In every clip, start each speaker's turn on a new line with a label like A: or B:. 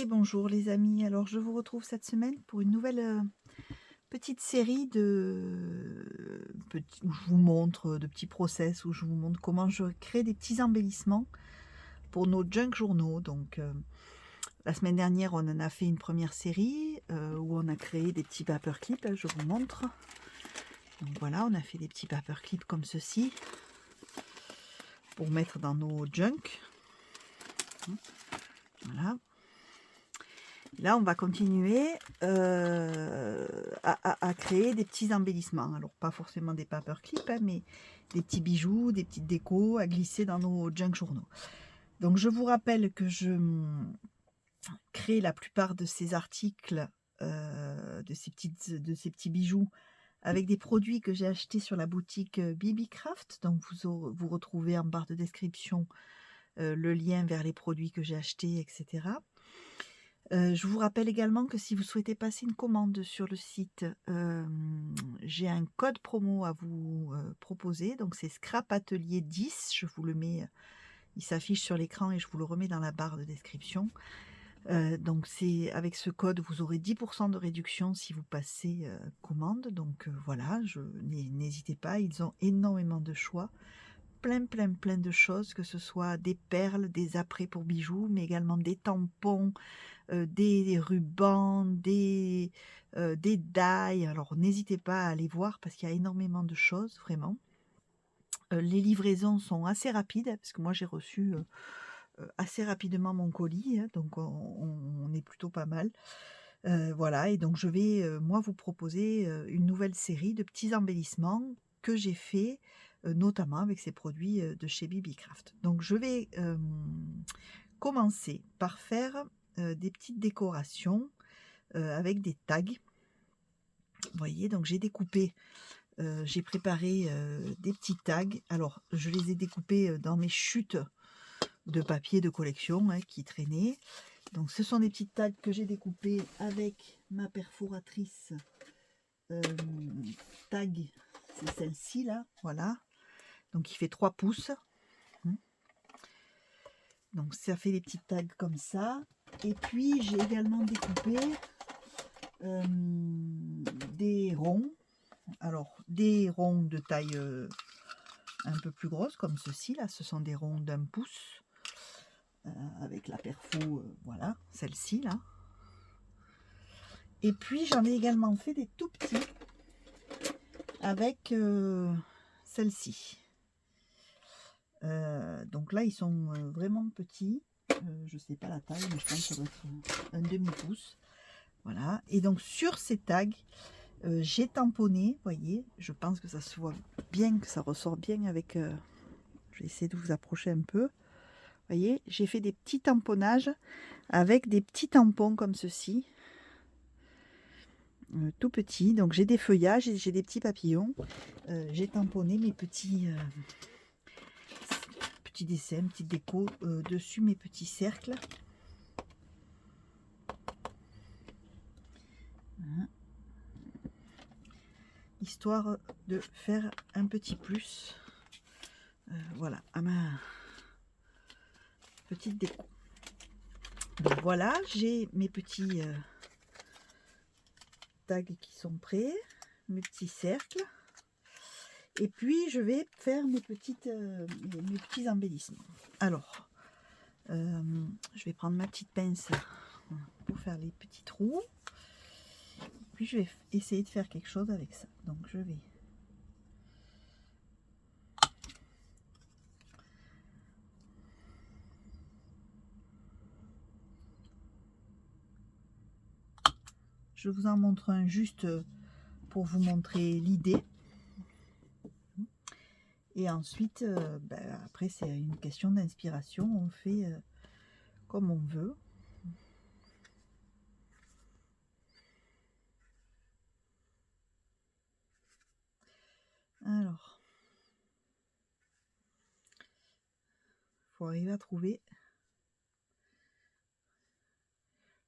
A: Et bonjour les amis, alors je vous retrouve cette semaine pour une nouvelle petite série où je vous montre de petits process, où je vous montre comment je crée des petits embellissements pour nos junk journaux. Donc la semaine dernière on en a fait une première série où on a créé des petits paperclips, je vous montre. Donc voilà, on a fait des petits paperclips comme ceci pour mettre dans nos junk. Voilà. Là, on va continuer à créer des petits embellissements. Alors, pas forcément des paperclips, hein, mais des petits bijoux, des petites décos à glisser dans nos junk journaux. Donc, je vous rappelle que je crée la plupart de ces articles, de ces petits bijoux, avec des produits que j'ai achetés sur la boutique BB-Craft. Donc, vous retrouvez en barre de description le lien vers les produits que j'ai achetés, etc. Je vous rappelle également que si vous souhaitez passer une commande sur le site, j'ai un code promo à vous proposer. Donc c'est Scrap Atelier 10. Je vous le mets, il s'affiche sur l'écran et je vous le remets dans la barre de description. Donc c'est avec ce code, vous aurez 10% de réduction si vous passez commande. Donc voilà, n'hésitez pas, ils ont énormément de choix. Plein de choses, que ce soit des perles, des apprêts pour bijoux, mais également des tampons, des rubans, des dailles. Alors n'hésitez pas à aller voir parce qu'il y a énormément de choses, vraiment. Les livraisons sont assez rapides parce que moi j'ai reçu assez rapidement mon colis, hein, donc on est plutôt pas mal. Voilà, et donc je vais moi vous proposer une nouvelle série de petits embellissements que j'ai fait notamment avec ces produits de chez BB-Craft. Donc je vais commencer par faire des petites décorations avec des tags. Vous voyez, donc j'ai découpé, j'ai préparé des petits tags. Alors je les ai découpés dans mes chutes de papier de collection qui traînaient. Donc ce sont des petits tags que j'ai découpés avec ma perforatrice tag, c'est celle-ci là, voilà. Donc il fait 3 pouces. Donc ça fait des petits tags comme ça. Et puis j'ai également découpé des ronds. Alors des ronds de taille un peu plus grosse comme ceci là. Ce sont des ronds d'1 pouce. Avec la perfo, voilà, celle-ci là. Et puis j'en ai également fait des tout petits avec celle-ci. Donc là ils sont vraiment petits. Je sais pas la taille, mais je pense que ça doit être un demi-pouce. Voilà. Et donc sur ces tags, j'ai tamponné, voyez, je pense que ça se voit bien, que ça ressort bien avec... je vais essayer de vous approcher un peu. Voyez, j'ai fait des petits tamponnages avec des petits tampons comme ceci. Tout petits. Donc j'ai des feuillages et j'ai des petits papillons. J'ai tamponné mes petits dessins, petites déco dessus mes petits cercles. Voilà. Histoire de faire un petit plus. Voilà, à ma petite déco. Donc voilà, j'ai mes petits tags qui sont prêts, mes petits cercles. Et puis je vais faire mes petits embellissements. Alors, je vais prendre ma petite pince pour faire les petits trous. Puis je vais essayer de faire quelque chose avec ça. Donc je vais je vous en montre un juste pour vous montrer l'idée. Et ensuite, après c'est une question d'inspiration. On fait comme on veut. Alors, il faut arriver à trouver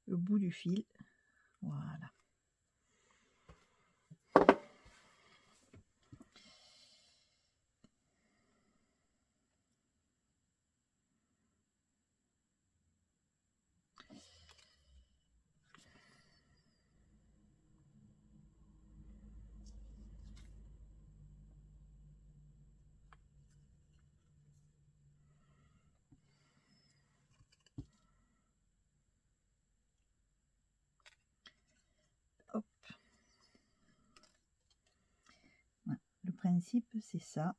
A: le bout du fil. Voilà. Hop. Voilà. Le principe, c'est ça.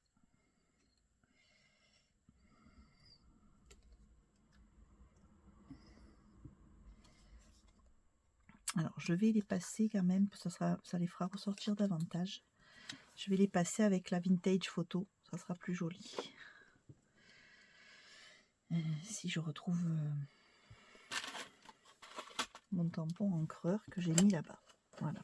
A: Alors, je vais les passer quand même, ça les fera ressortir davantage. Je vais les passer avec la Vintage Photo, ça sera plus joli. Si je retrouve mon tampon encreur que j'ai mis là-bas. Voilà.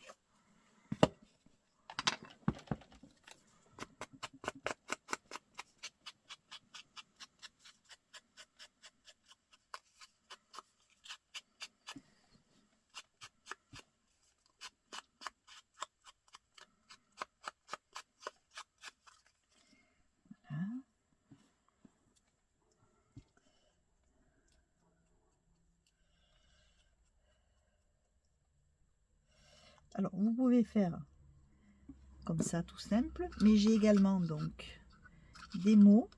A: Alors, vous pouvez faire comme ça, tout simple, mais j'ai également donc des mots,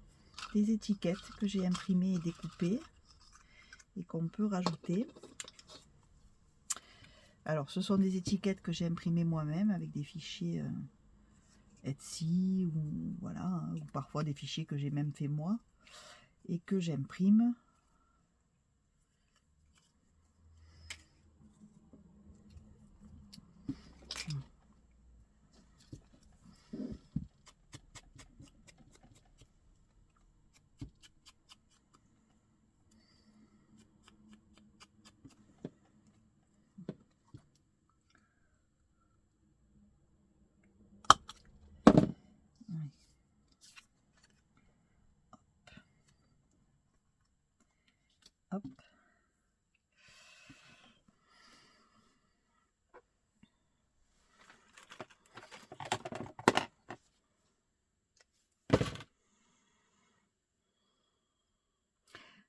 A: des étiquettes que j'ai imprimées et découpées et qu'on peut rajouter. Alors, ce sont des étiquettes que j'ai imprimées moi-même avec des fichiers Etsy ou voilà, ou parfois des fichiers que j'ai même fait moi et que j'imprime. Hop.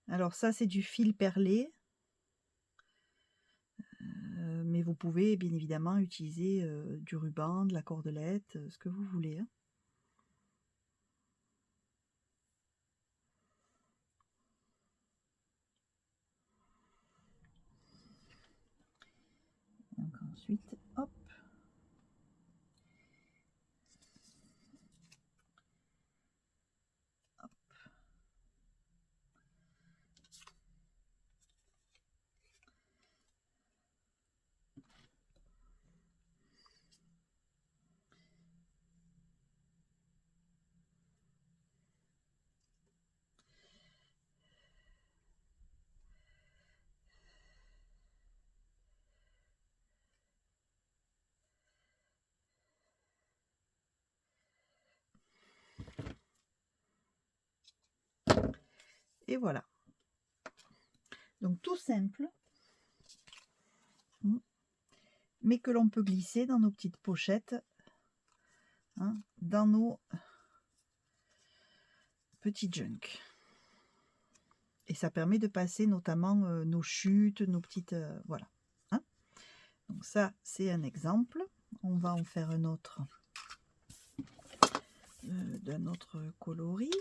A: Alors ça, c'est du fil perlé, mais vous pouvez bien évidemment utiliser du ruban, de la cordelette, ce que vous voulez. Hein. Donc ensuite, hop. Hop. Et voilà. Donc tout simple, mais que l'on peut glisser dans nos petites pochettes, hein, dans nos petits junk. Et ça permet de passer notamment nos chutes, nos petites... voilà. Hein. Donc ça, c'est un exemple. On va en faire un autre d'un autre coloris.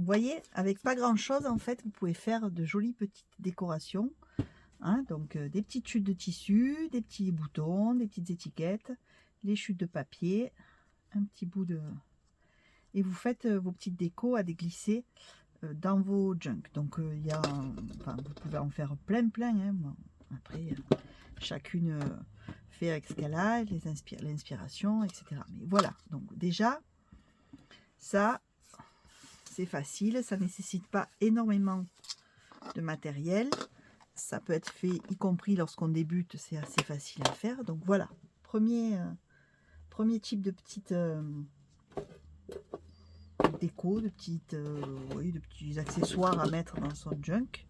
A: vous voyez, avec pas grand chose en fait, vous pouvez faire de jolies petites décorations. Hein, donc des petites chutes de tissu, des petits boutons, des petites étiquettes, les chutes de papier, un petit bout de... Et vous faites vos petites décos à déglisser dans vos junks. Donc il y a, enfin, vous pouvez en faire plein. Hein. Bon, après, chacune fait avec ce qu'elle a, l'inspiration, etc. Mais voilà, donc déjà, ça, c'est facile, ça ne nécessite pas énormément de matériel. Ça peut être fait, y compris lorsqu'on débute, c'est assez facile à faire. Donc voilà, premier type de petite déco, de oui, de petits accessoires à mettre dans son junk.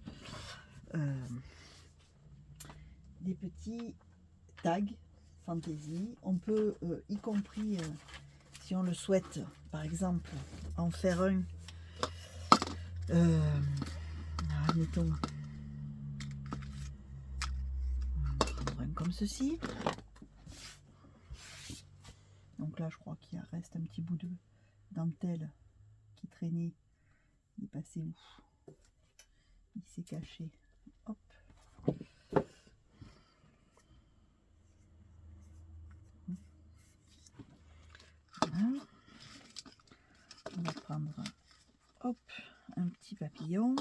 A: Des petits tags fantaisie. On peut, y compris, si on le souhaite, par exemple, en faire un, admettons, comme ceci. Donc là, je crois qu'il reste un petit bout de dentelle qui traînait. Il est passé où? Il s'est caché. Hop. Voilà. On va prendre, hop, un petit papillon.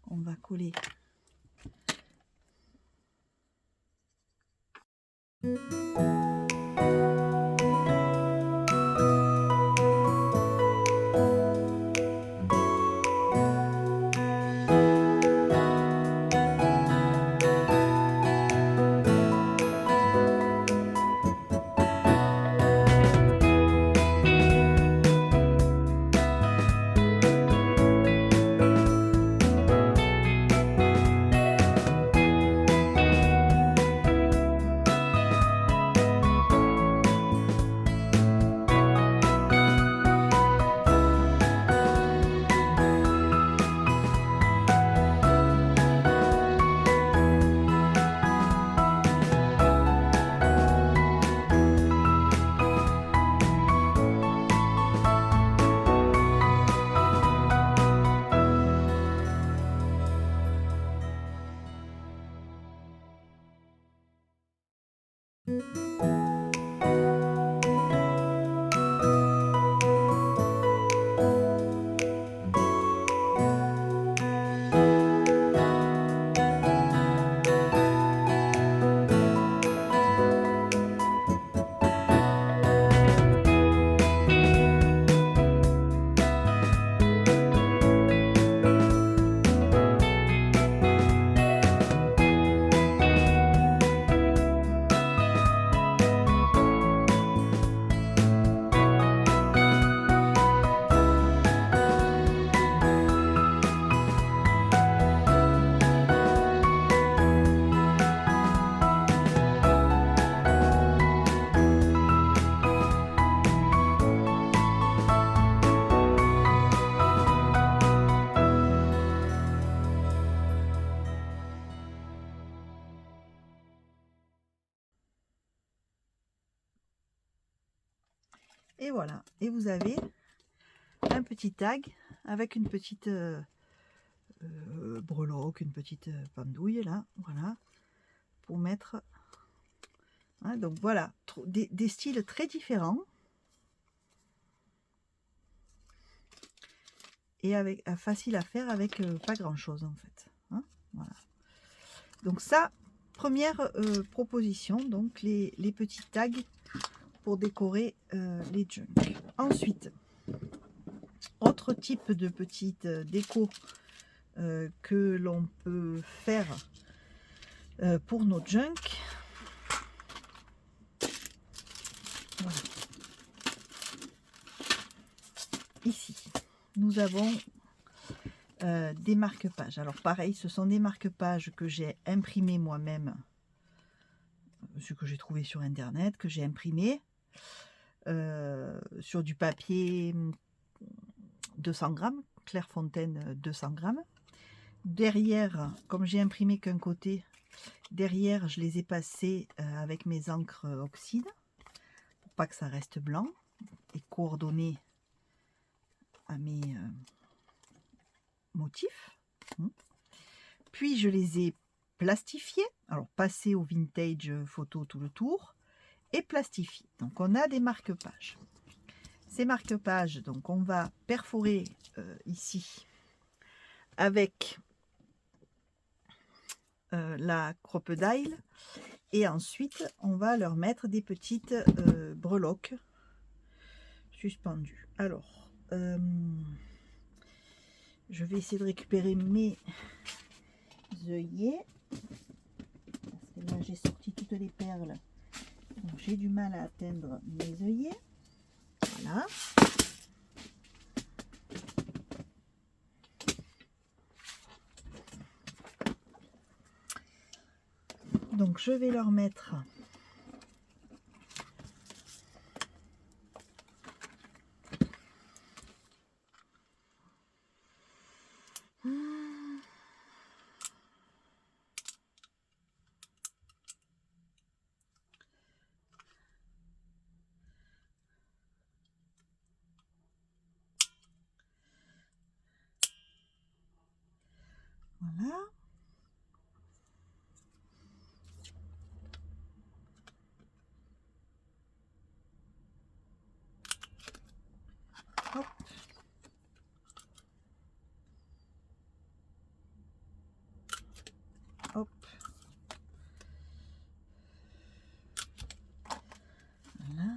A: On va coller. Et voilà, et vous avez un petit tag avec une petite breloque, une petite pendouille là, voilà, pour mettre. Hein, donc voilà, des styles très différents et avec facile à faire avec pas grand chose en fait. Hein, voilà. Donc ça, première proposition, donc les petits tags pour décorer les junks. Ensuite, autre type de petite déco que l'on peut faire pour nos junks. Voilà. Ici, nous avons des marque-pages. Alors pareil, ce sont des marque-pages que j'ai imprimés moi-même, ce que j'ai trouvé sur internet, que j'ai imprimé sur du papier 200 grammes, Clairefontaine 200 grammes. Derrière, comme j'ai imprimé qu'un côté, derrière je les ai passés avec mes encres oxyde pour pas que ça reste blanc et coordonné à mes motifs. Puis je les ai plastifiés, alors passés au vintage photo tout le tour, et plastifiés. Donc on a des marque-pages. Ces marque-pages, donc on va perforer ici avec la crocodile, et ensuite on va leur mettre des petites breloques suspendues. Alors je vais essayer de récupérer mes œillets, parce que là j'ai sorti toutes les perles, donc j'ai du mal à atteindre mes œillets. Voilà. Donc je vais leur mettre voilà. Hop. Hop. Voilà.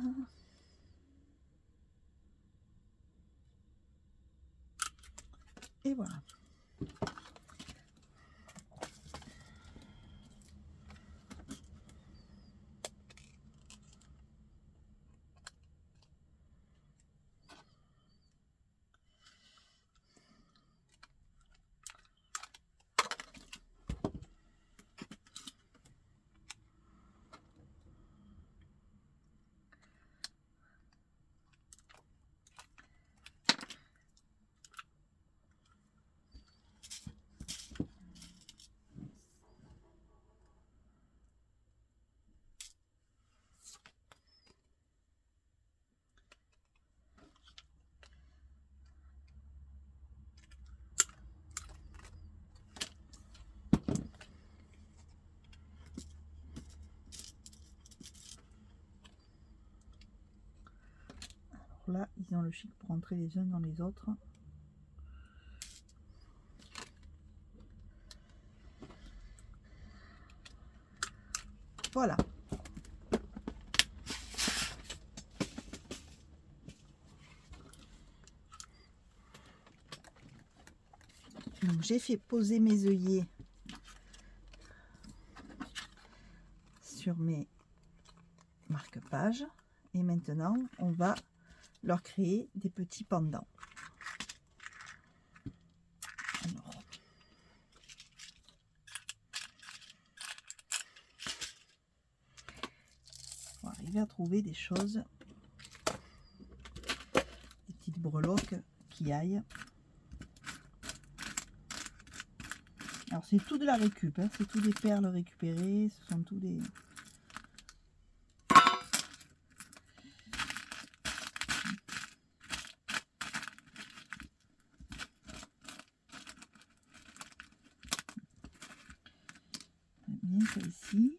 A: Et voilà. Là, ils ont le chic pour entrer les uns dans les autres. Voilà. Donc j'ai fait poser mes œillets sur mes marque-pages. Et maintenant, on va leur créer des petits pendants. Alors, on va arriver à trouver des choses, des petites breloques qui aillent. Alors c'est tout de la récup, hein, c'est tout des perles récupérées, ce sont tous des... Bien ça ici.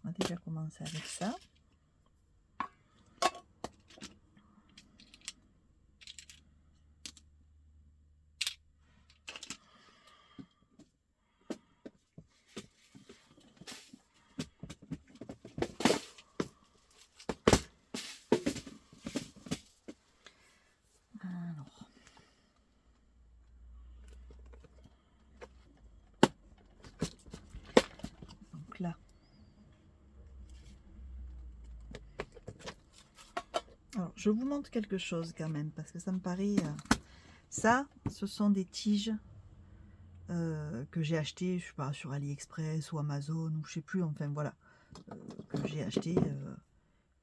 A: On a déjà commencé avec ça. Là. Alors, je vous montre quelque chose quand même, parce que ça me paraît... Ça, ce sont des tiges que j'ai achetées, je sais pas, sur AliExpress ou Amazon, ou je sais plus, enfin voilà, que j'ai acheté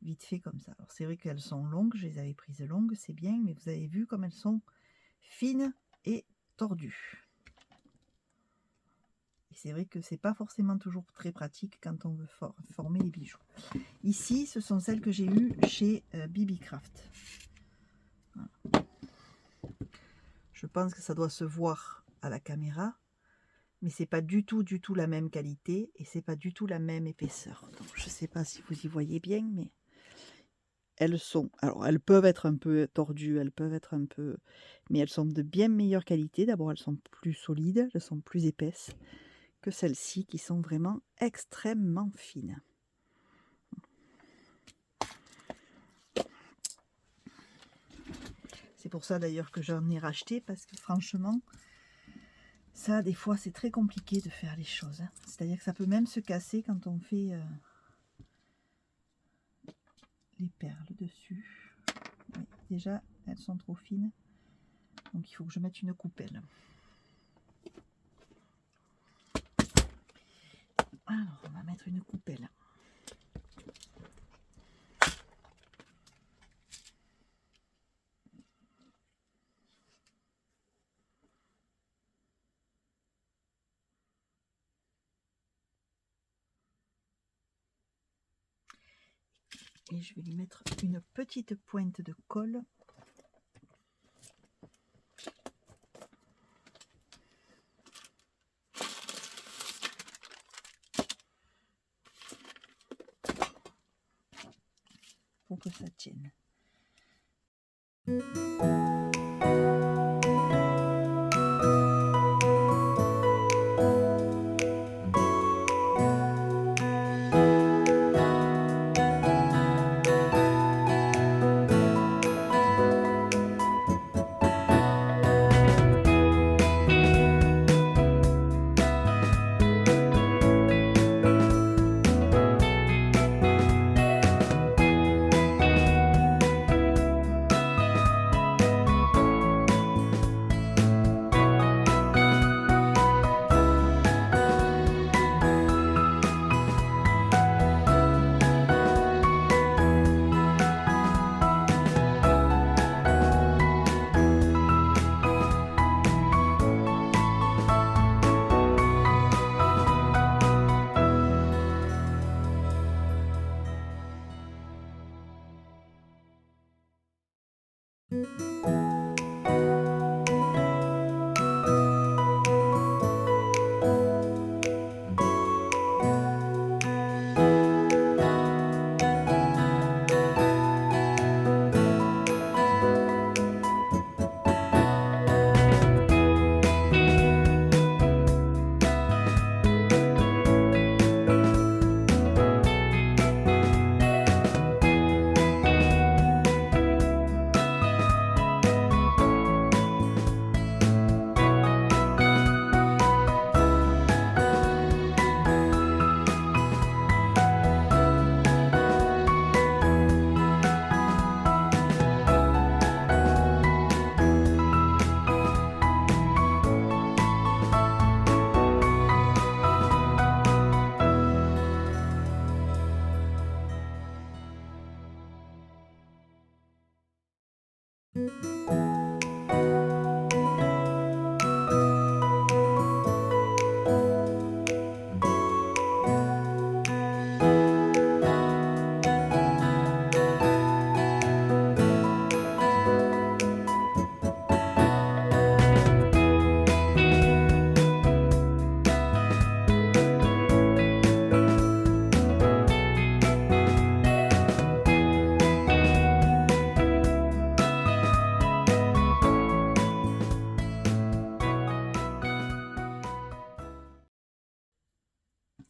A: vite fait comme ça. Alors c'est vrai qu'elles sont longues, je les avais prises longues, c'est bien, mais vous avez vu comme elles sont fines et tordues. c'est vrai que c'est pas forcément toujours très pratique quand on veut former les bijoux. Ici, ce sont celles que j'ai eues chez Bibi Craft. Voilà. Je pense que ça doit se voir à la caméra, mais c'est pas du tout la même qualité et c'est pas du tout la même épaisseur. Donc je sais pas si vous y voyez bien, mais elles sont, alors elles peuvent être un peu tordues, elles peuvent être un peu, mais elles sont de bien meilleure qualité. D'abord, elles sont plus solides, elles sont plus épaisses que celles-ci qui sont vraiment extrêmement fines. C'est pour ça d'ailleurs que j'en ai racheté, parce que franchement, ça, des fois, c'est très compliqué de faire les choses. Hein. C'est-à-dire que ça peut même se casser quand on fait les perles dessus. Oui, déjà, elles sont trop fines. Donc, il faut que je mette une coupelle. Alors, on va mettre une coupelle. Et je vais lui mettre une petite pointe de colle. Pour que ça tienne.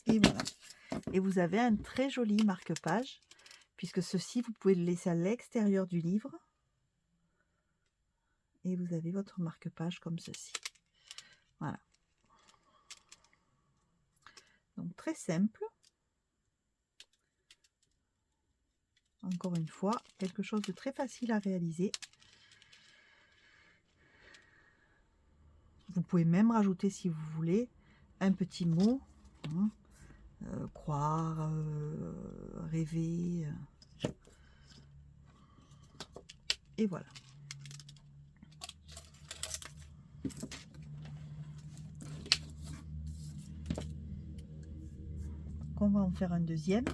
A: Et voilà. Et vous avez un très joli marque-page, puisque ceci, vous pouvez le laisser à l'extérieur du livre. Et vous avez votre marque-page comme ceci. Voilà. Donc très simple. Encore une fois, quelque chose de très facile à réaliser. Vous pouvez même rajouter, si vous voulez, un petit mot. Hein, croire, rêver. Et voilà. en faire un deuxième.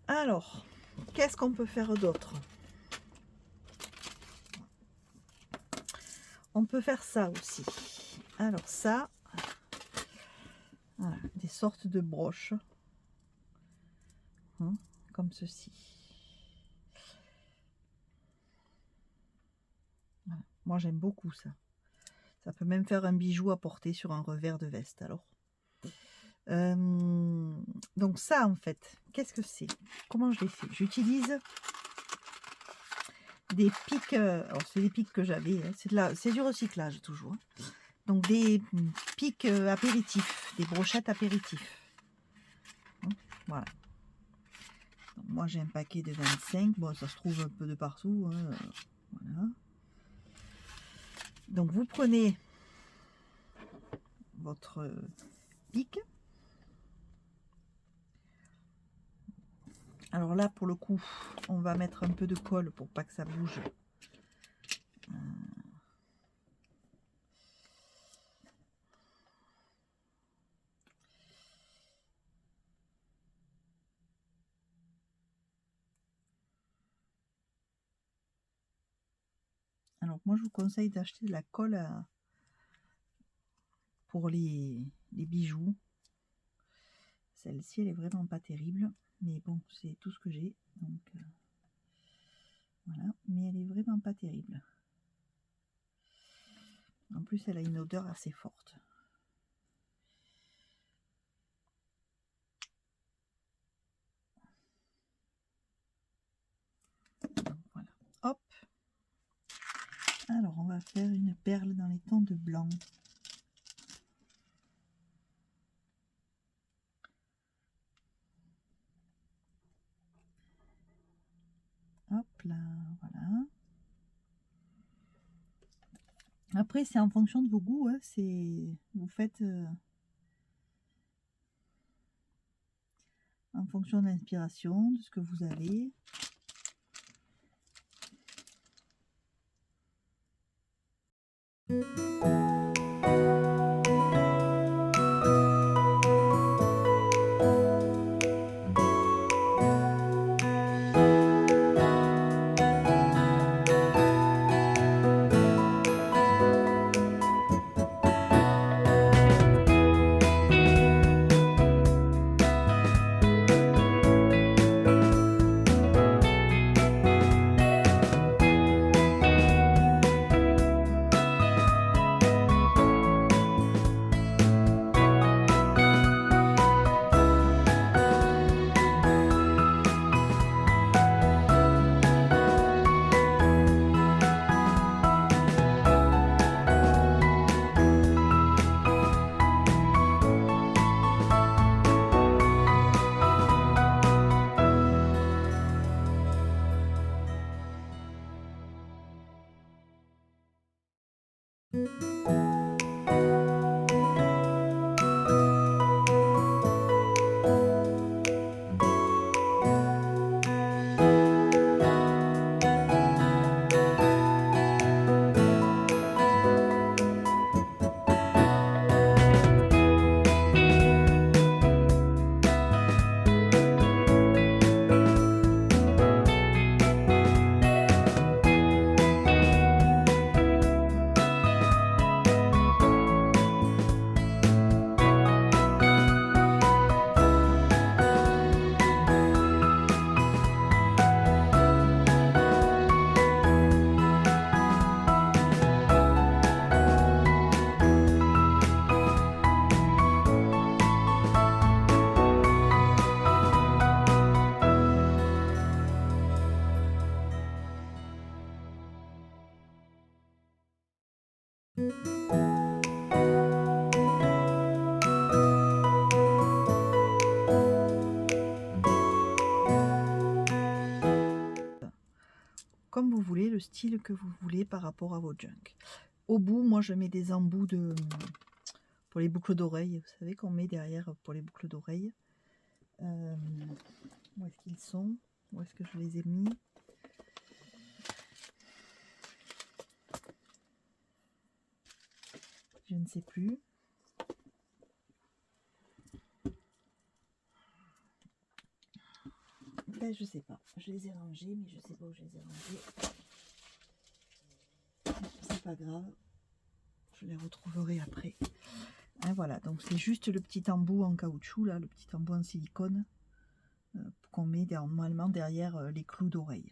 A: Alors, qu'est-ce qu'on peut faire d'autre? On peut faire ça aussi. Alors ça, voilà, des sortes de broches, hein, comme ceci. Voilà. Moi j'aime beaucoup ça. Ça peut même faire un bijou à porter sur un revers de veste alors. Donc ça en fait, qu'est-ce que c'est? Comment je l'ai fait? J'utilise des pics, alors c'est des pics que j'avais, hein, c'est du recyclage toujours. Hein. Donc des pics apéritifs, des brochettes apéritifs. Hein, voilà. Donc, moi j'ai un paquet de 25, bon ça se trouve un peu de partout. Hein, voilà. Donc vous prenez votre pic. Alors là, pour le coup, on va mettre un peu de colle pour pas que ça bouge. Alors moi, je vous conseille d'acheter de la colle pour les bijoux. Celle-ci, elle est vraiment pas terrible. Mais bon, c'est tout ce que j'ai. Donc, Voilà, mais elle est vraiment pas terrible. En plus, elle a une odeur assez forte. Donc, voilà. Hop. Alors, on va faire une perle dans les tons de blanc. Hop là, voilà. Après, c'est en fonction de vos goûts. Hein, vous faites en fonction de l'inspiration, de ce que vous avez. Comme vous voulez, le style que vous voulez par rapport à vos junk. Au bout, moi je mets des embouts pour les boucles d'oreilles. Vous savez qu'on met derrière pour les boucles d'oreilles. Où est-ce qu'ils sont? Où est-ce que je les ai mis? Je ne sais plus. Ben, je sais pas. Je les ai rangés, mais je sais pas où je les ai rangés. C'est pas grave. Je les retrouverai après. Hein, voilà, donc c'est juste le petit embout en caoutchouc, là, le petit embout en silicone qu'on met normalement derrière les clous d'oreille.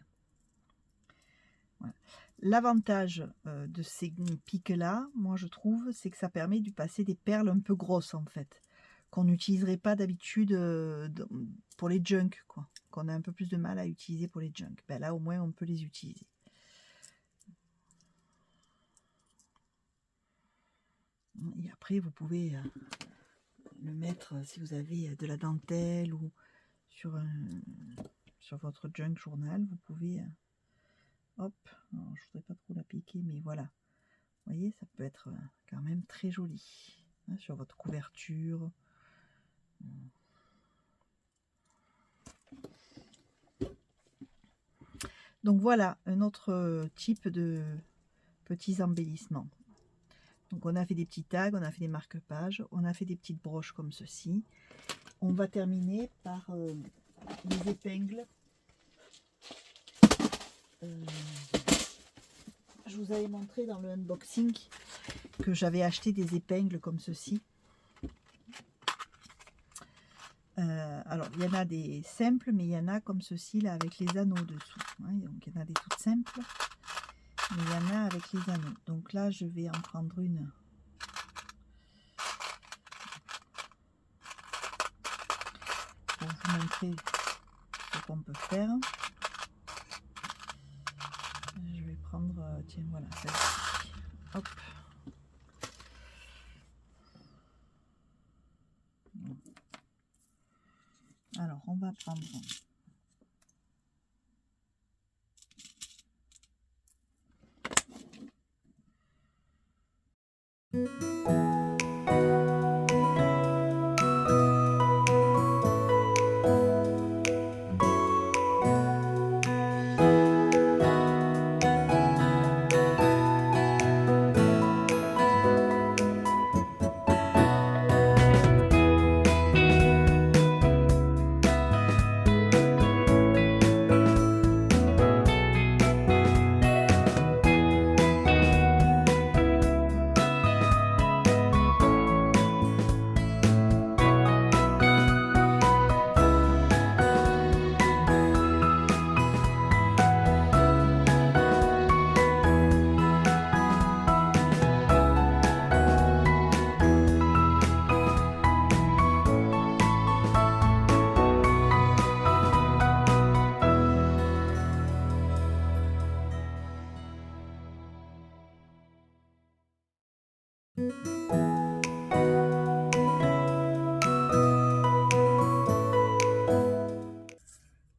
A: Voilà. L'avantage de ces pics-là, moi je trouve, c'est que ça permet de passer des perles un peu grosses en fait, qu'on n'utiliserait pas d'habitude pour les junk, quoi, qu'on a un peu plus de mal à utiliser pour les junk. Ben là au moins on peut les utiliser. Et après vous pouvez le mettre si vous avez de la dentelle ou sur votre junk journal, vous pouvez hop, alors, je voudrais pas trop la piquer, mais voilà, vous voyez, ça peut être quand même très joli hein, sur votre couverture. Donc voilà un autre type de petits embellissements. Donc on a fait des petits tags, on a fait des marque-pages, on a fait des petites broches comme ceci. On va terminer par les épingles. Je vous avais montré dans le unboxing que j'avais acheté des épingles comme ceci. Alors, il y en a des simples, mais il y en a comme ceci là avec les anneaux dessous. Hein. Donc, il y en a des toutes simples, mais il y en a avec les anneaux. Donc là, je vais en prendre une. Pour vous montrer ce qu'on peut faire. Je vais prendre, tiens, voilà, celle-ci. Hop. Alors, on va prendre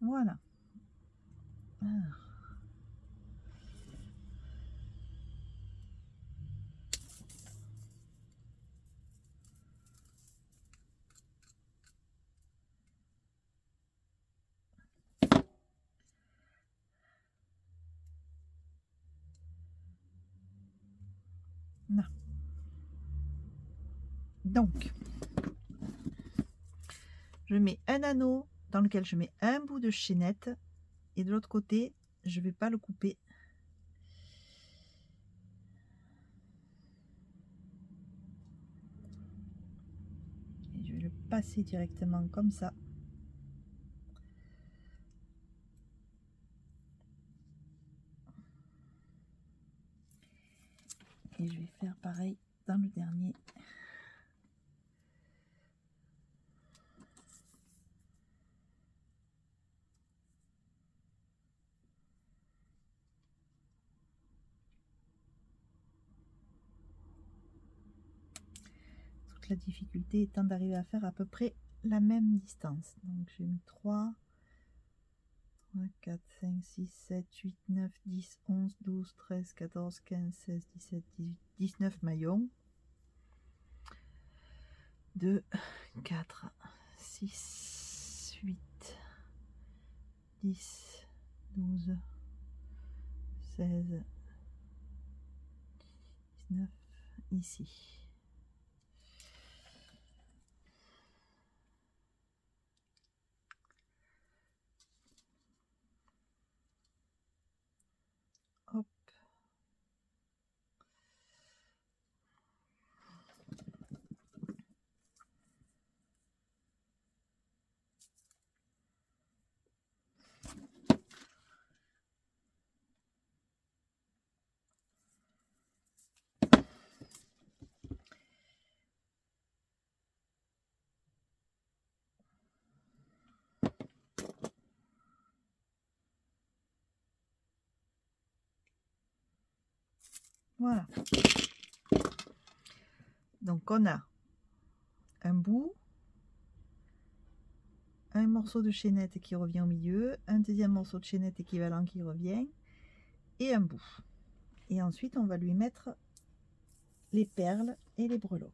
A: voilà. Non. Donc, je mets un anneau dans lequel je mets un bout de chaînette et de l'autre côté, je ne vais pas le couper. Et je vais le passer directement comme ça. Et je vais faire pareil dans le dernier. Toute la difficulté étant d'arriver à faire à peu près la même distance. Donc j'ai mis 3, 4, 5, 6, 7, 8, 9, 10, 11, 12, 13, 14, 15, 16, 17, 18, 19 maillons. 2, 4, 6, 8, 10, 12, 16, 19 ici. Hop. Voilà. Donc on a un bout, un morceau de chaînette qui revient au milieu, un deuxième morceau de chaînette équivalent qui revient et un bout. Et ensuite on va lui mettre les perles et les breloques.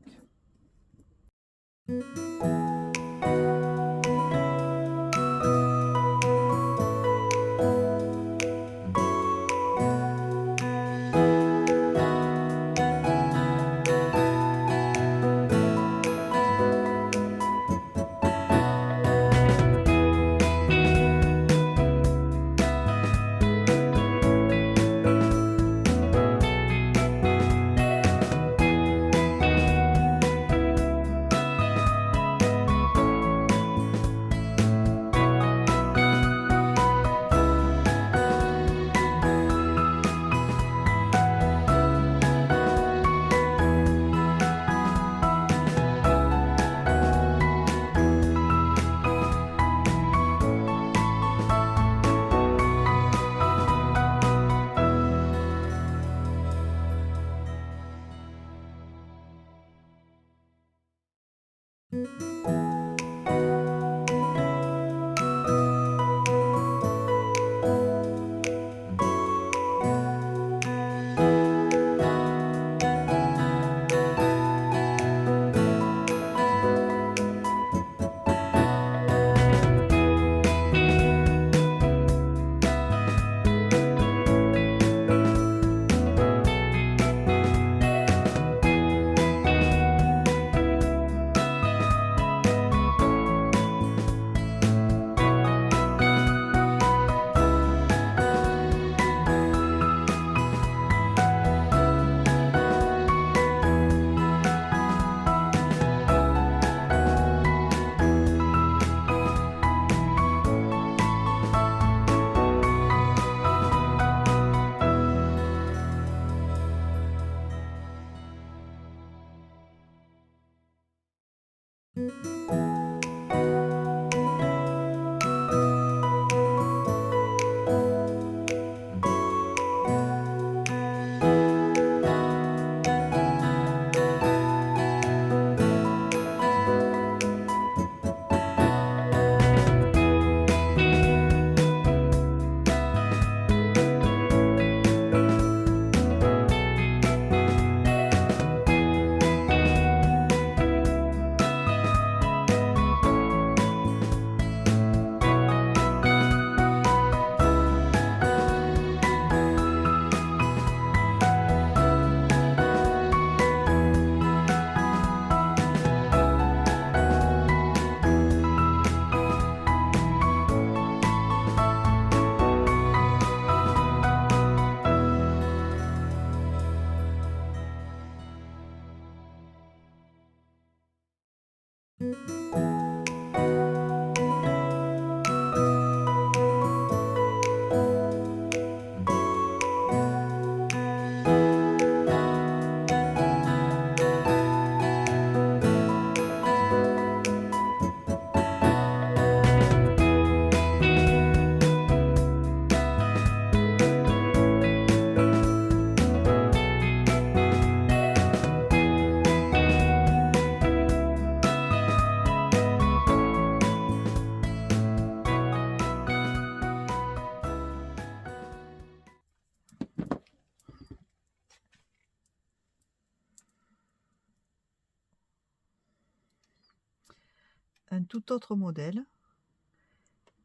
A: Un tout autre modèle,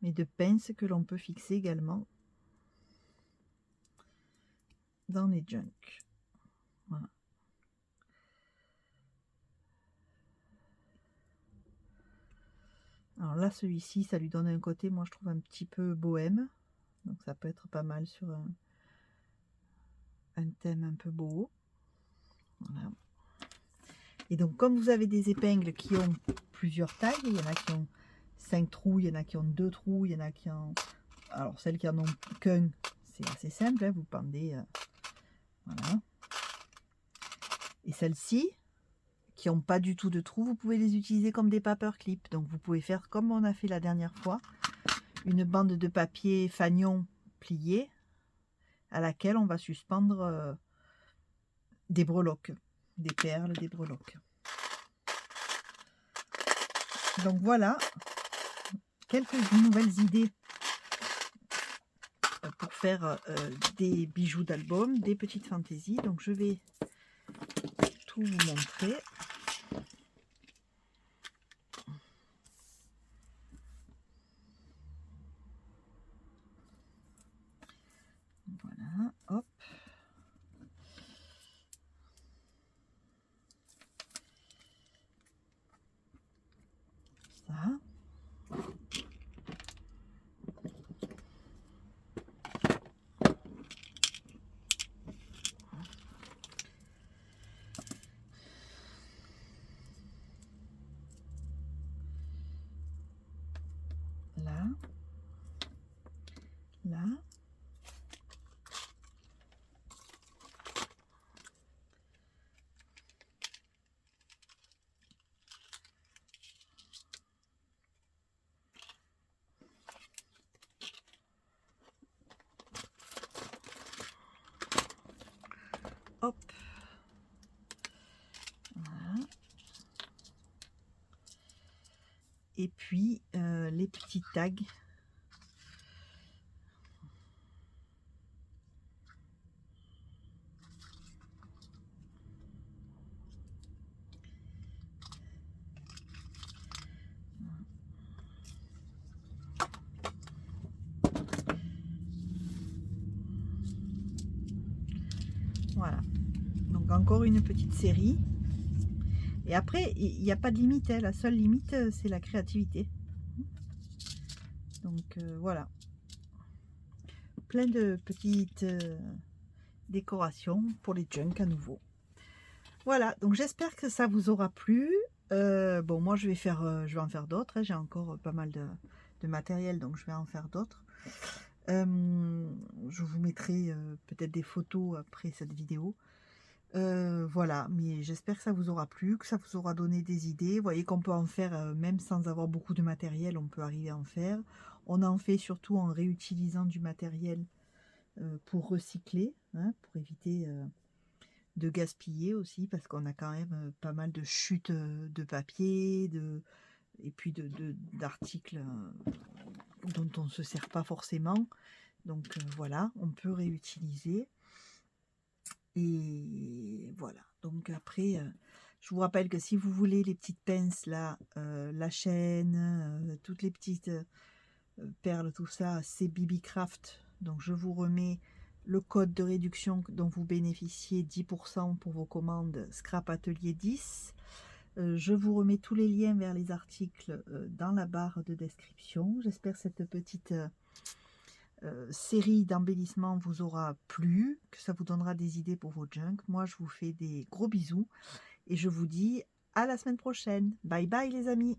A: mais de pinces que l'on peut fixer également dans les junks. Voilà. Alors là, celui-ci, ça lui donne un côté, moi je trouve un petit peu bohème. Donc ça peut être pas mal sur un thème un peu beau. Voilà. Et donc comme vous avez des épingles qui ont plusieurs tailles, il y en a qui ont 5 trous, il y en a qui ont 2 trous, il y en a qui ont... Alors celles qui en ont qu'un, c'est assez simple, hein, vous pendez... voilà. Et celles-ci, qui n'ont pas du tout de trous, vous pouvez les utiliser comme des paper clips. Donc vous pouvez faire comme on a fait la dernière fois, une bande de papier fanion pliée à laquelle on va suspendre des breloques, des perles, des breloques. Donc voilà, quelques nouvelles idées pour faire des bijoux d'album, des petites fantaisies. Donc je vais tout vous montrer. Voilà, hop. Ça. Là. Là. Hop. Voilà. Et puis les petits tags. Voilà, donc encore une petite série. Et après, il n'y a pas de limite, hein. La seule limite, c'est la créativité. Donc voilà, plein de petites décorations pour les junk à nouveau. Voilà, donc j'espère que ça vous aura plu. Bon, moi je vais en faire d'autres, hein. J'ai encore pas mal de matériel, donc je vais en faire d'autres. Je vous mettrai peut-être des photos après cette vidéo. Voilà, mais j'espère que ça vous aura plu, que ça vous aura donné des idées. Vous voyez qu'on peut en faire, même sans avoir beaucoup de matériel, on peut arriver à en faire. On en fait surtout en réutilisant du matériel pour recycler, hein, pour éviter de gaspiller aussi, parce qu'on a quand même pas mal de chutes de papier, et puis d'articles dont on ne se sert pas forcément. Donc voilà, on peut réutiliser. Et voilà, donc après, je vous rappelle que si vous voulez les petites pinces là, la chaîne, toutes les petites perles, tout ça, c'est BB-Craft. Donc je vous remets le code de réduction dont vous bénéficiez, 10% pour vos commandes Scrap Atelier 10. Je vous remets tous les liens vers les articles dans la barre de description. J'espère que cette petite série d'embellissements vous aura plu, que ça vous donnera des idées pour vos junk. Moi, je vous fais des gros bisous et je vous dis à la semaine prochaine. Bye bye les amis.